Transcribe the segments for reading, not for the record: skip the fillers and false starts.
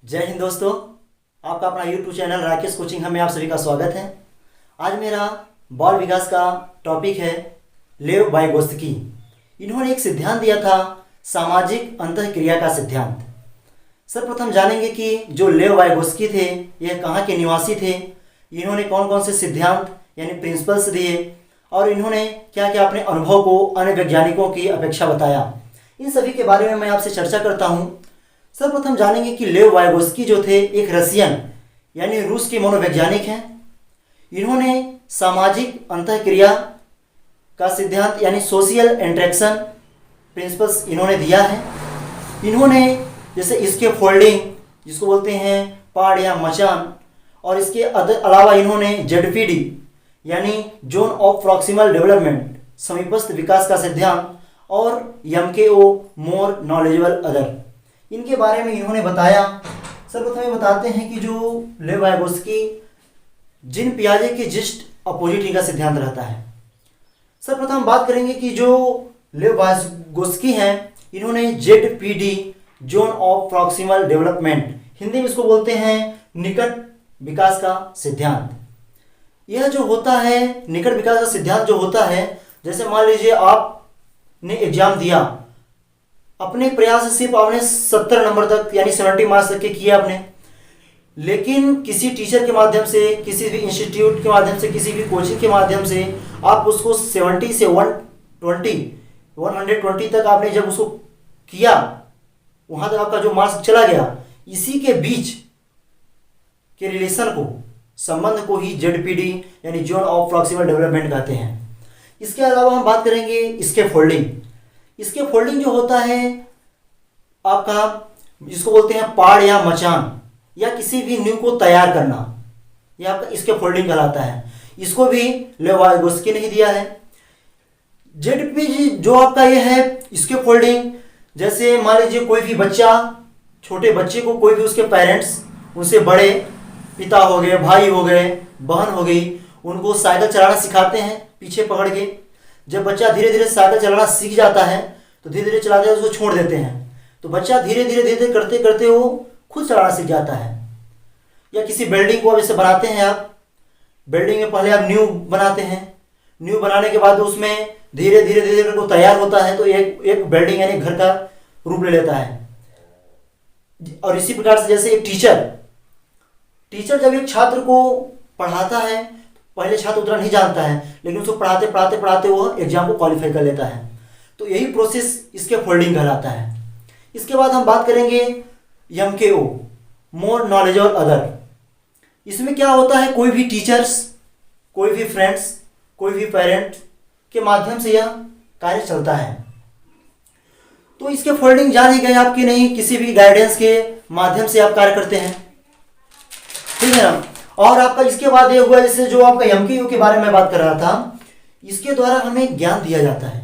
जय हिंद दोस्तों। आपका अपना यूट्यूब चैनल राकेश कोचिंग में आप सभी का स्वागत है। आज मेरा बाल विकास का टॉपिक है लेव वाइगोत्स्की। इन्होंने एक सिद्धांत दिया था, सामाजिक अंतःक्रिया का सिद्धांत। सर्वप्रथम जानेंगे कि जो लेव वाइगोत्स्की थे यह कहाँ के निवासी थे, इन्होंने कौन कौन से सिद्धांत यानी प्रिंसिपल्स दिए और इन्होंने क्या क्या अपने अनुभव को अन्य वैज्ञानिकों की अपेक्षा बताया। इन सभी के बारे में मैं आपसे चर्चा करता हूँ। सर्वप्रथम जानेंगे कि लेव वाइगोत्स्की जो थे एक रसियन यानी रूस के मनोवैज्ञानिक हैं। इन्होंने सामाजिक अंतःक्रिया का सिद्धांत यानी सोशल इंटरेक्शन प्रिंसिपल्स इन्होंने दिया है। इन्होंने जैसे इसके फोल्डिंग जिसको बोलते हैं पाड़ या मचान, और इसके अलावा इन्होंने जेडपीडी यानी जोन ऑफ प्रॉक्सिमल डेवलपमेंट समीपस्थ विकास का सिद्धांत और एमकेओ मोर नॉलेजेबल अदर, इनके बारे में इन्होंने बताया। सर्वप्रथम बताते हैं कि जो लेव वाइगोत्स्की जीन पियाजे के जस्ट अपोजिट इनका सिद्धांत रहता है। सर्वप्रथम बात करेंगे कि जो लेव वाइगोत्स्की हैं इन्होंने ZPD zone of proximal development, Hindi में इसको बोलते हैं निकट विकास का सिद्धांत। यह जो होता है निकट विकास का सिद्धांत जो होता है, जैसे मान लीजिए आपने एग्जाम दिया, अपने प्रयास से सिर्फ आपने 70 नंबर तक यानी 70 मार्क्स तक के किया आपने, लेकिन किसी टीचर के माध्यम से, किसी भी इंस्टीट्यूट के माध्यम से, किसी भी कोचिंग के माध्यम से आप उसको 70 से 120 तक आपने जब उसको किया, वहां तक आपका जो मार्क्स चला गया, इसी के बीच के रिलेशन को, संबंध को ही जेडपीडी यानी जोन ऑफ प्रॉक्सिमल डेवलपमेंट कहते हैं। इसके अलावा हम बात करेंगे इसके फोल्डिंग। इसके फोल्डिंग जो होता है आपका, जिसको बोलते हैं पाड़ या मचान या किसी भी नींव को तैयार करना, यह आपका इसके फोल्डिंग कहलाता है। इसको भी लेव वाइगोत्स्की ने दिया है। जेडपीडी जो आपका ये है इसके फोल्डिंग, जैसे मान लीजिए कोई भी बच्चा, छोटे बच्चे को कोई भी उसके पेरेंट्स, उनसे बड़े पिता हो गए, भाई हो गए, बहन हो गई, उनको साइकिल चलाना सिखाते हैं पीछे पकड़ के। जब बच्चा धीरे धीरे साइकिल चलाना सीख जाता है तो धीरे धीरे चलाते हैं, उसको छोड़ देते हैं, तो बच्चा धीरे धीरे करते करते वो खुद चलाना सीख जाता है। या किसी बिल्डिंग को अब ऐसे बनाते हैं आप, बिल्डिंग में पहले आप नींव बनाते हैं, नींव बनाने के बाद उसमें धीरे धीरे वो तैयार होता है तो एक बिल्डिंग यानी घर का रूप ले लेता है। और इसी प्रकार से जैसे एक टीचर जब एक छात्र को पढ़ाता है, पहले छात्र उतना नहीं जानता है, लेकिन उसको पढ़ाते वो एग्जाम को क्वालिफाई कर लेता है। तो यही प्रोसेस इसके फोल्डिंग कहलाता है। इसके बाद हम बात करेंगे एमकेओ मोर नॉलेजेबल अदर। इसमें क्या होता है, कोई भी टीचर्स, कोई भी फ्रेंड्स, कोई भी पेरेंट के माध्यम से यह कार्य चलता है। तो इसके फोल्डिंग जान ही गए आपकी, नहीं किसी भी गाइडेंस के माध्यम से आप कार्य करते हैं, ठीक है ना। और आपका इसके बाद ये हुआ, जैसे जो आपका एमकेयू के बारे में बात कर रहा था, इसके द्वारा हमें ज्ञान दिया जाता है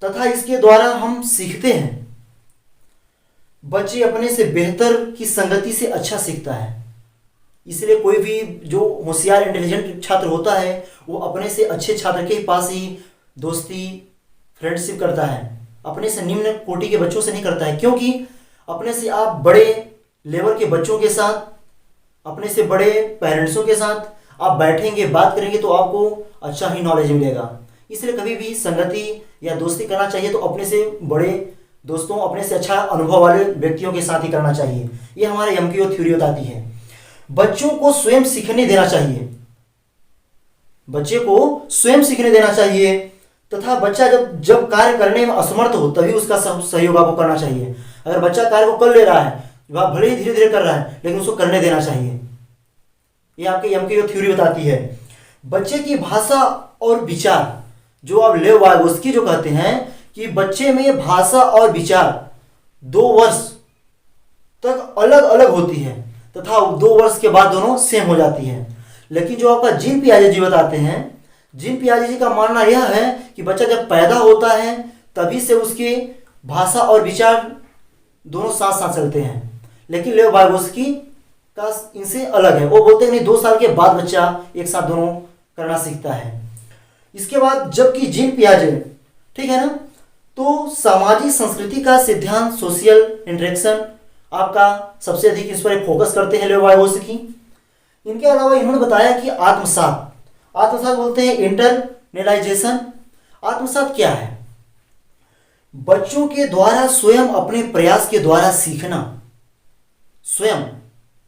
तथा इसके द्वारा हम सीखते हैं। बच्चे अपने से बेहतर की संगति से अच्छा सीखता है, इसलिए कोई भी जो होशियार इंटेलिजेंट छात्र होता है वो अपने से अच्छे छात्र के पास ही दोस्ती फ्रेंडशिप करता है, अपने से निम्न कोटि के बच्चों से नहीं करता है। क्योंकि अपने से आप बड़े लेवल के बच्चों के साथ, अपने से बड़े पेरेंट्सों के साथ आप बैठेंगे, बात करेंगे तो आपको अच्छा ही नॉलेज मिलेगा। इसलिए कभी भी संगति या दोस्ती करना चाहिए तो अपने से बड़े दोस्तों, अपने से अच्छा अनुभव वाले व्यक्तियों के साथ ही करना चाहिए। ये हमारे एमकेओ थ्योरी बताती है। बच्चों को स्वयं सीखने देना चाहिए, बच्चे को स्वयं सीखने देना चाहिए तथा बच्चा जब कार्य करने में असमर्थ हो तभी उसका सहयोग आपको करना चाहिए। अगर बच्चा कार्य को कर ले रहा है, वह भले ही धीरे धीरे कर रहा है, लेकिन उसको करने देना चाहिए। ये आपके एमकेओ थ्योरी बताती है। बच्चे की भाषा और विचार, जो आप लेव वाइगोत्स्की जो कहते हैं कि बच्चे में भाषा और विचार 2 वर्ष तक अलग अलग होती है तथा 2 वर्ष के बाद दोनों सेम हो जाती है। लेकिन जो आपका जीन पियाजे जी बताते हैं, जीन पियाजे जी का मानना यह है कि बच्चा जब पैदा होता है तभी से उसकी भाषा और विचार दोनों साथ साथ चलते हैं। लेकिन लेव वाइगोत्स्की का इनसे अलग है, वो बोलते हैं नहीं 2 साल के बाद बच्चा एक साथ दोनों करना सीखता है। इसके बाद जबकि जीन पियाजे, ठीक है ना, तो सामाजिक संस्कृति का सिद्धांत सोशल इंटरेक्शन आपका सबसे अधिक इस पर फोकस करते हैं लेव वाइगोत्स्की। इनके अलावा इन्होंने बताया कि आत्मसात, आत्मसात बोलते हैं इंटरनलाइजेशन। आत्मसात क्या है? बच्चों के द्वारा स्वयं अपने प्रयास के द्वारा सीखना, स्वयं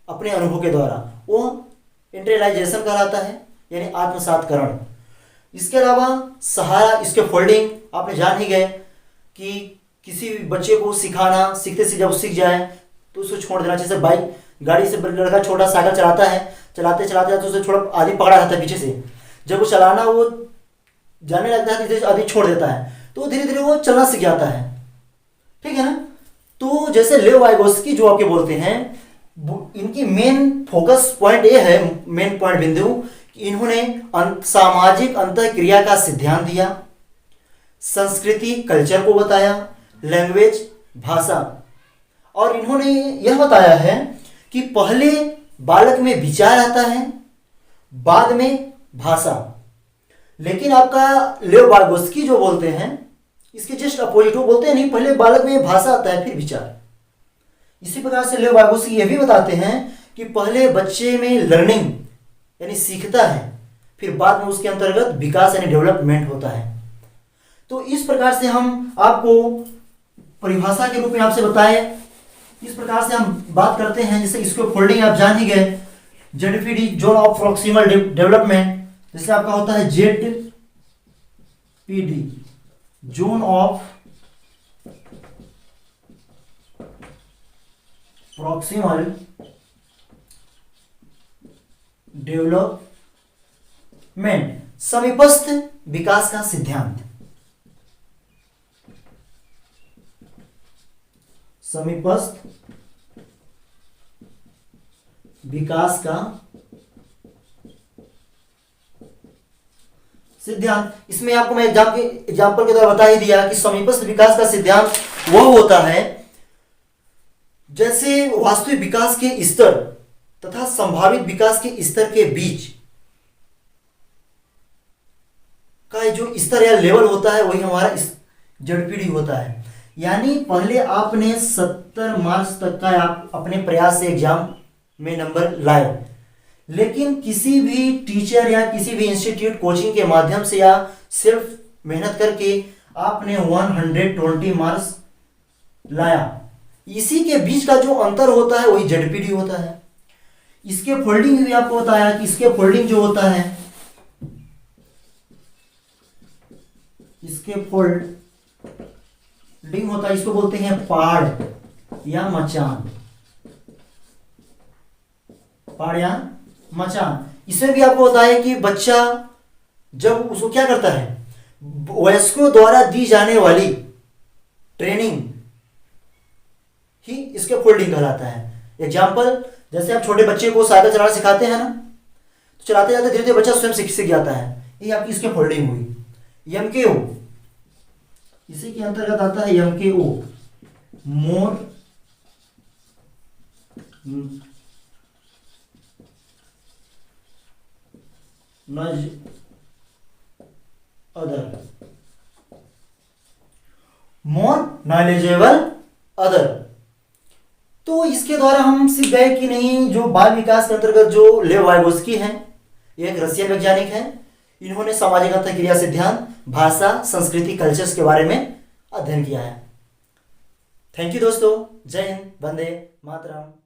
अपने अनुभव के द्वारा, वो इंटरनलाइजेशन कहलाता है, यानी आत्मसातकरण। इसके अलावा सहारा, इसके फोल्डिंग आपने जान ही गए कि किसी भी बच्चे को सिखाना, सीखते से जब सीख जाए तो उसको छोड़ देना। जैसे बाइक, गाड़ी से लड़का छोटा साइकिल चलाता है, चलाते चलाते तो उसे थोड़ा आदि पकड़ा रहता है पीछे से, जब वो चलाना वो जाने लगता है तो आदि छोड़ देता है, तो धीरे धीरे वो चलना सीख जाता है, ठीक है ना। तो जैसे लेव वाइगोत्स्की जो आपके बोलते हैं, इनकी मेन फोकस पॉइंट ये है, मेन पॉइंट बिंदु, कि इन्होंने सामाजिक अंतःक्रिया का सिद्धांत दिया, संस्कृति कल्चर को बताया, लैंग्वेज भाषा, और इन्होंने यह बताया है कि पहले बालक में विचार आता है, बाद में भाषा। लेकिन आपका लेव वाइगोत्स्की जो बोलते हैं, इसके जस्ट अपोजिट, वो बोलते हैं नहीं, पहले बालक में भाषा आता है फिर विचार। इसी प्रकार से लेव वाइगोत्स्की ये भी बताते हैं कि पहले बच्चे में लर्निंग यानी सीखता है, फिर बाद में उसके अंतर्गत विकास यानी डेवलपमेंट होता है। तो इस प्रकार से हम आपको परिभाषा के रूप में आपसे बताएं, इस प्रकार से हम बात करते हैं। जैसे इसको फोल्डिंग आप जान ही गए, ZPD zone of proximal development, जैसे आपका होता है ZPD zone of proximal development, समीपस्थ विकास का सिद्धांत, समीपस्थ विकास का सिद्धांत। इसमें आपको मैं एग्जाम्पल के द्वारा बता ही दिया कि समीपस्थ विकास का सिद्धांत वह होता है जैसे वास्तविक विकास के स्तर तथा संभावित विकास के स्तर के बीच का जो स्तर या लेवल होता है, वही हमारा जेडपीडी होता है। यानी पहले आपने 70 मार्क्स तक का आप अपने प्रयास से एग्जाम में नंबर लाए, लेकिन किसी भी टीचर या किसी भी इंस्टीट्यूट कोचिंग के माध्यम से या सिर्फ मेहनत करके आपने 120 मार्क्स लाया, इसी के बीच का जो अंतर होता है वही जेडपीडी होता है। इसके फोल्डिंग भी आपको बताया कि इसके फोल्डिंग जो होता है, इसके फोल्डिंग होता है, इसको बोलते हैं पाड़ या मचान, पाड़ या मचान। इसमें भी आपको बताया कि बच्चा जब उसको क्या करता है, वयस्कों द्वारा दी जाने वाली ट्रेनिंग ही इसके फोल्डिंग कहलाता है। एग्जाम्पल, जैसे आप छोटे बच्चे को साइकिल चलाना सिखाते हैं ना, तो चलाते जाते धीरे धीरे बच्चा स्वयं सीख जाता है, ये आपकी इसके फोल्डिंग हुई। एमकेओ, इसी के अंतर्गत आता है MKO, more knowledge other, more knowledgeable other. तो इसके द्वारा हम सीख गए कि नहीं, जो बाल विकास के अंतर्गत जो लेव वाइगोत्स्की हैं, ये एक रशियन वैज्ञानिक हैं। इन्होंने सामाजिक अंतःक्रिया सिद्धांत, भाषा, संस्कृति, कल्चर्स के बारे में अध्ययन किया है। थैंक यू दोस्तों, जय हिंद, वंदे मातरम।